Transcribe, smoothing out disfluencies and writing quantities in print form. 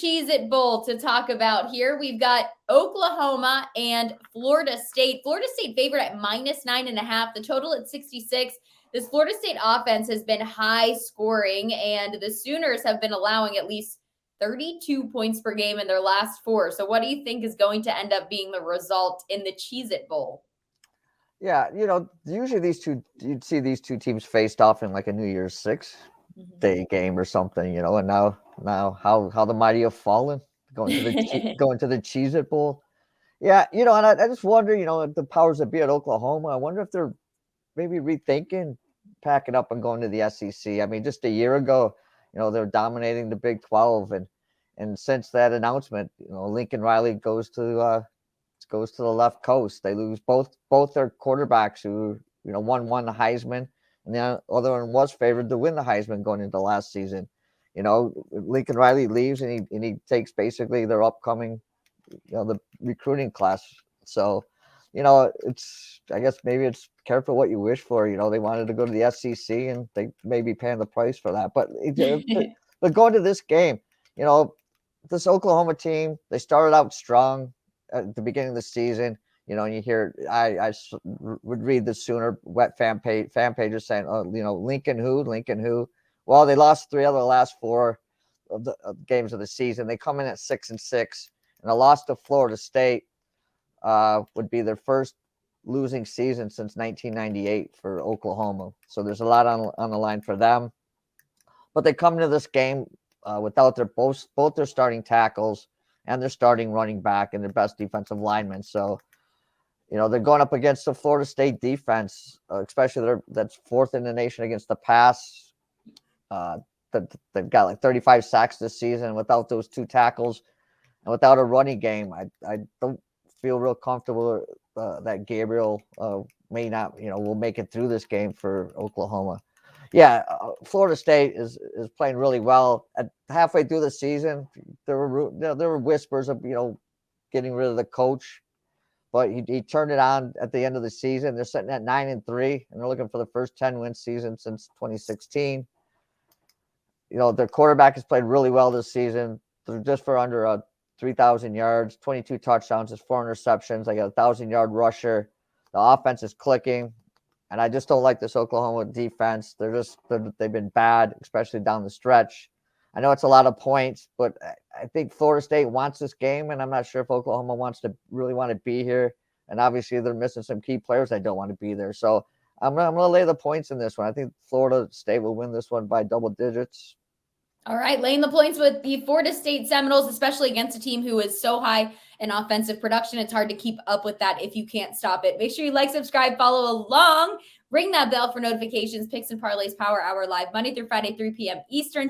Cheez-It Bowl to talk about here. We've got Oklahoma and Florida State. Florida State favored at -9.5. The total at 66. This Florida State offense has been high scoring, and the Sooners have been allowing at least 32 points per game in their last 4. So what do you think is going to end up being the result in the Cheez-It Bowl? Yeah, usually you'd see these two teams faced off in like a New Year's Six day game or something, and now how the mighty have fallen, going to the Cheez-It Bowl. Yeah, and I just wonder, the powers that be at Oklahoma, I wonder if they're maybe rethinking packing up and going to the SEC. I mean, just a year ago, they're dominating the Big 12, and since that announcement, Lincoln Riley goes to the left coast. They lose both their quarterbacks who won the Heisman, and the other one was favored to win the Heisman going into last season. Lincoln Riley leaves, and he takes basically their upcoming, the recruiting class. So, I guess maybe it's careful what you wish for. They wanted to go to the SEC, and they may be paying the price for that. But going to this game, this Oklahoma team, they started out strong at the beginning of the season. And you hear, I would read the Sooner wet fan pages saying, oh, Lincoln who? Well, they lost 3 out of the last 4 of the games of the season. They come in at 6-6, and a loss to Florida State would be their first losing season since 1998 for Oklahoma. So there's a lot on the line for them. But they come to this game without both their starting tackles and their starting running back and their best defensive linemen. So, they're going up against the Florida State defense, especially that's 4th in the nation against the pass. They've got like 35 sacks this season. Without those 2 tackles and without a running game, I don't feel real comfortable that Gabriel may not, will make it through this game for Oklahoma. Yeah, Florida State is playing really well. At halfway through the season, there were whispers of getting rid of the coach, but he turned it on at the end of the season. They're sitting at 9-3, and they're looking for the first 10-win season since 2016. Their quarterback has played really well this season. They're just for under 3,000 yards, 22 touchdowns, just 4 interceptions. They got a 1,000-yard rusher. The offense is clicking. And I just don't like this Oklahoma defense. They've been bad, especially down the stretch. I know it's a lot of points, but I think Florida State wants this game, and I'm not sure if Oklahoma want to be here. And obviously, they're missing some key players that don't want to be there. So I'm going to lay the points in this one. I think Florida State will win this one by double digits. All right, laying the points with the Florida State Seminoles, especially against a team who is so high in offensive production. It's hard to keep up with that if you can't stop it. Make sure you like, subscribe, follow along, ring that bell for notifications. Picks and Parlays Power Hour live Monday through Friday, 3 p.m. Eastern.